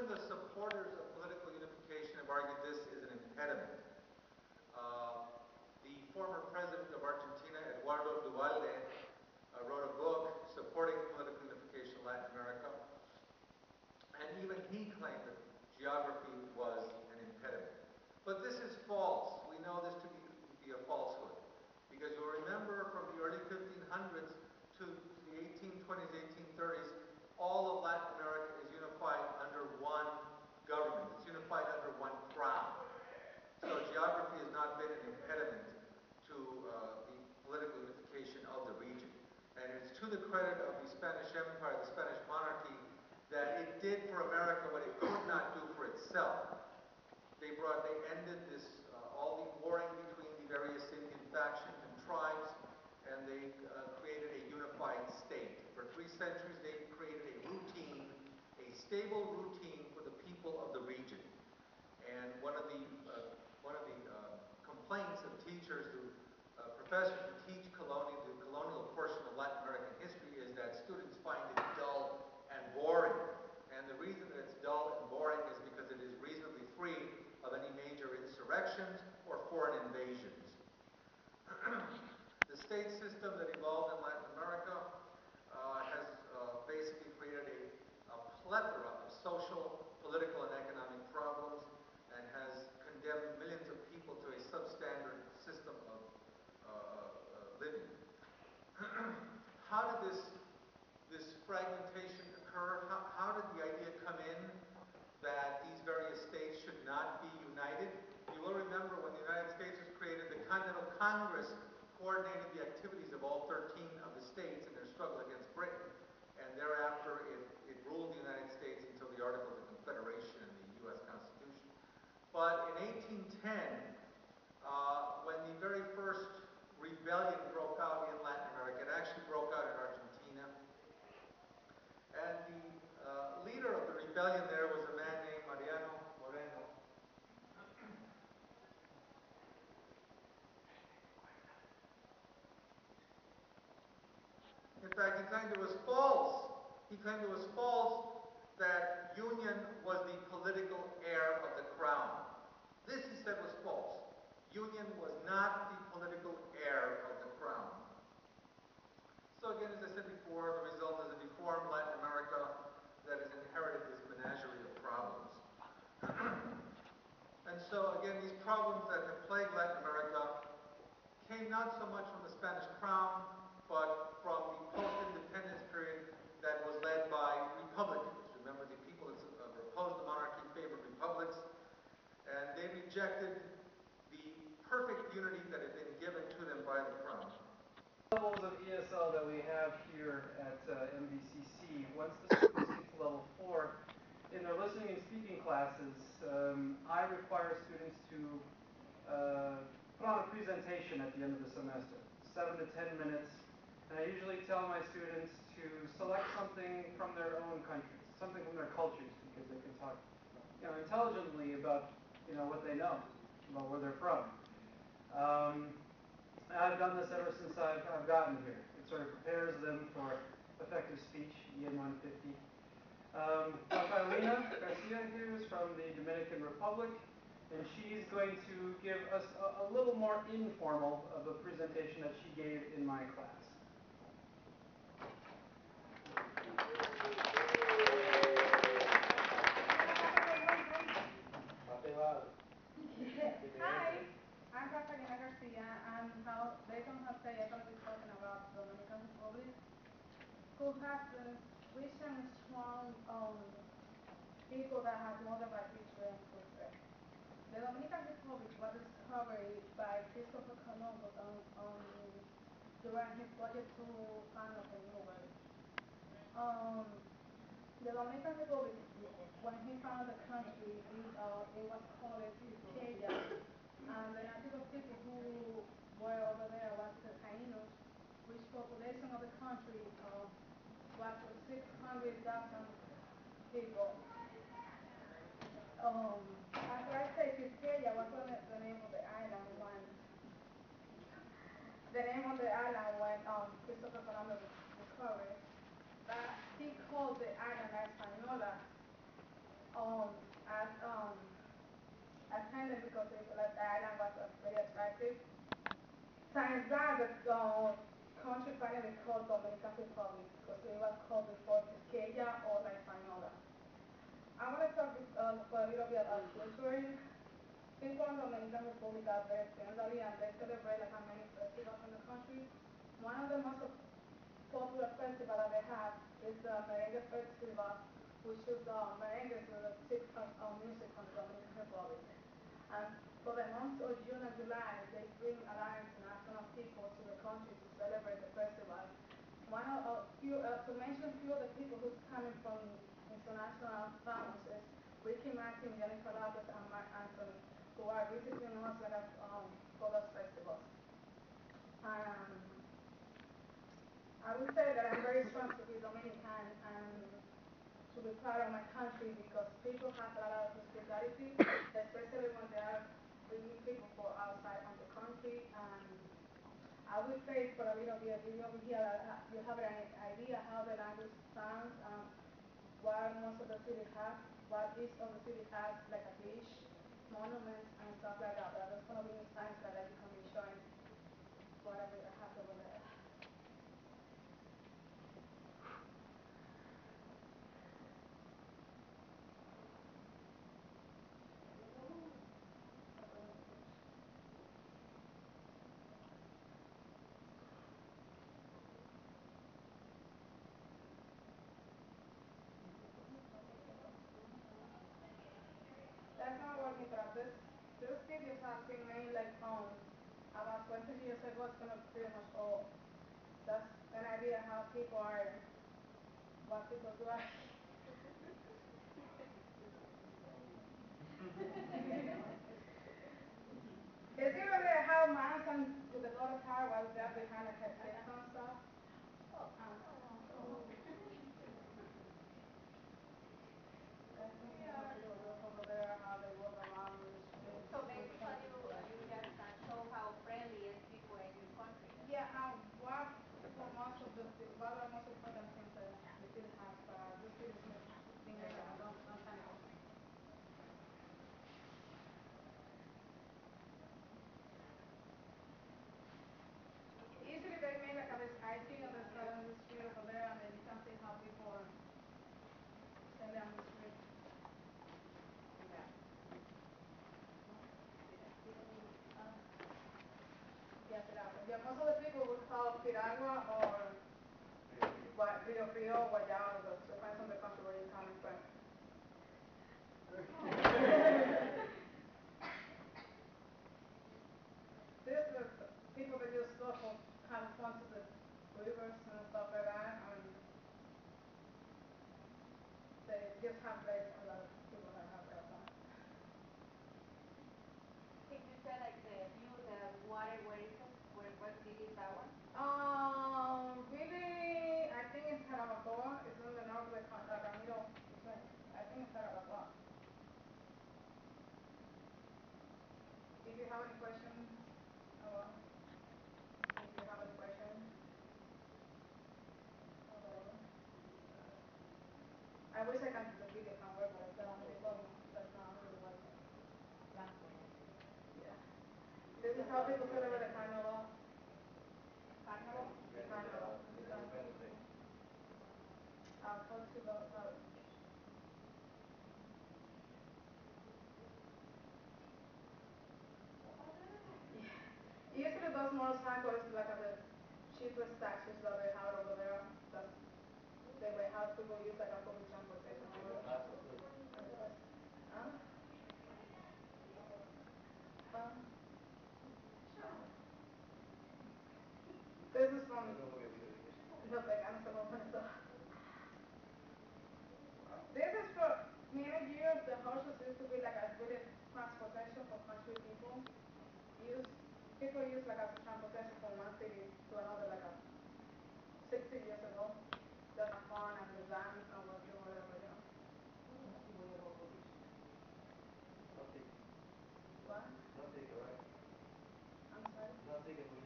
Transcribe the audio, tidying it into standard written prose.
Even the supporters of political unification have argued this is an impediment. The former president of Argentina, Eduardo Duvalde, wrote a book supporting political unification in Latin America, and even he claimed that geography was an impediment. But this is false. We know this to be a falsehood, because you'll remember from the early 1500s to the 1820s, 1830s, all of Latin America is unified under one government. It's unified under one crown. So geography has not been an impediment to the political unification of the region. And it's to the credit of the Spanish Empire, the Spanish monarchy, that it did for America what it could not do for itself. They ended this, all the warring between the various Indian factions and tribes, and they created a unified state. For 3 centuries, they created a routine, a stable routine for the people of the region. And one of the complaints of teachers, professors who teach the colonial portion of Latin American history, is that students find it dull and boring. And the reason that it's dull and boring is because it is reasonably free of any major insurrections or foreign invasions. The state system that evolved in Latin America has basically created a plethora of social, political, and economic problems, and has condemned millions of people to a substandard system of living. How did this fragmentation occur? How did the idea come in that these various states should not be united? You will remember when the United States was created, the Continental Congress coordinated the activities of all 13 of the states in their struggle against Britain, and thereafter it ruled the United States until the Articles of Confederation in the U.S. Constitution. But in 1810, when the very first rebellion broke out in Latin America, it actually broke out in Argentina, and the leader of the rebellion there was a man named Mariano Moreno. In fact, he claimed it was false. He claimed it was false that union was the political heir of the crown. This, he said, was false. Union was not the political heir of the crown. So again, as I said before, the result is a deformed Latin America that has inherited this menagerie of problems. And so again, these problems that have plagued Latin America came not so much from the Spanish crown, but from the post-independence period that was led by Republicans. Remember, the people that opposed the monarchy favored republics, and they rejected the perfect unity that had been given to them by the crown. Levels of ESL that we have here at MVCC, once the students get to level 4, in their listening and speaking classes, I require students to put on a presentation at the end of the semester, 7 to 10 minutes, and I usually tell my students to select something from their own countries, something from their cultures, because they can talk, intelligently about, what they know, about where they're from. I've done this ever since I've gotten here. It sort of prepares them for effective speech, EN 150. Rafaelina Garcia here is from the Dominican Republic, and she's going to give us a little more informal of a presentation that she gave in my class. Hi, I'm Rafaelina Garcia, and how later on today I'm going to be talking about the Dominican Republic, who has this rich and strong people that have more than like history and culture. The Dominican Republic was discovered by Christopher Columbus during his voyage to find the New World. The Dominican Republic, when he found the country, it was called Quisqueya, and the native people who were over there was the Taínos, which population of the country was 600,000 people. After I say Quisqueya was the name of the island when Christopher Columbus discovered it. But he called the island La Española, um, as, attended because it, like, the island was very attractive. Since that, the country finally called Dominican Republic because it was called before Quisqueya or La Española. I want to talk for a little bit about culture. People in Dominican Republic are very friendly and they celebrate like many festivals in the country. One of the most popular festivals that they have is the Merengue Festival, which is merengue is the typical music from the Dominican Republic. And for the months of June and July, they bring a lot of international people to the country to celebrate the festival. One of to mention few of the people who's coming from international famous is Ricky Martin, Jennifer Lopez, and Mark Anthony, who are visiting us like, for those festivals. Um, I would say that I'm very strong to be Dominican and to be proud of my country because people have a lot of hospitality, especially when they are bringing people from outside of the country. And I would say for a little bit, you over here, you have an idea how the language sounds, what most of the city has, what each of the city has, like a beach, monuments, and stuff like that. But there's going to be times that you can be showing whatever you have over there. That's not working, but this videos have been made like about 20 years ago. It's gonna pretty much old. That's an idea how people are, what people do. It's even like how mountains with the daughter car was there behind like her kids and stuff. That's some people do over there, how they walk around in the streets So with some basically, people. you just show how friendly is people in your country. Yeah, what for most of what are most important things that the city has, this city is being made like a long time ago. Usually they make like this IT on the street over there, and then you can see how people are standing on the street. Yeah. Uh, yeah, piragua. Yeah, most of the people would call piragua or Rio Frio, Guayao, depends on the country where you're coming from. There's the people that just go for have fun to the rivers and stuff like that, and they just have like a lot of people that have that fun. Can you say like the view, the water, where is it? What city is that one? Really, I think it's Jarabacoa. It's in the north of the Ramiro. I think it's Jarabacoa. If you have any questions, well, if you have any questions, I wish I can the video can work, but that's not really working. Yeah. This is how people celebrate the carnival. Carnival? The carnival. I'll talk to you about yeah. Usually those motorcycles like the cheapest taxis that they have over there. That's the way how people use like a public transportation over there. Huh? Um, this is from the veganos of Venezuela. This is for many years the horses used to be like a really transportation for country people. Use People use like as a transportation from one city to another like a 60 years ago. Just have fun and the dance and whatever, you know. What? I'm sorry?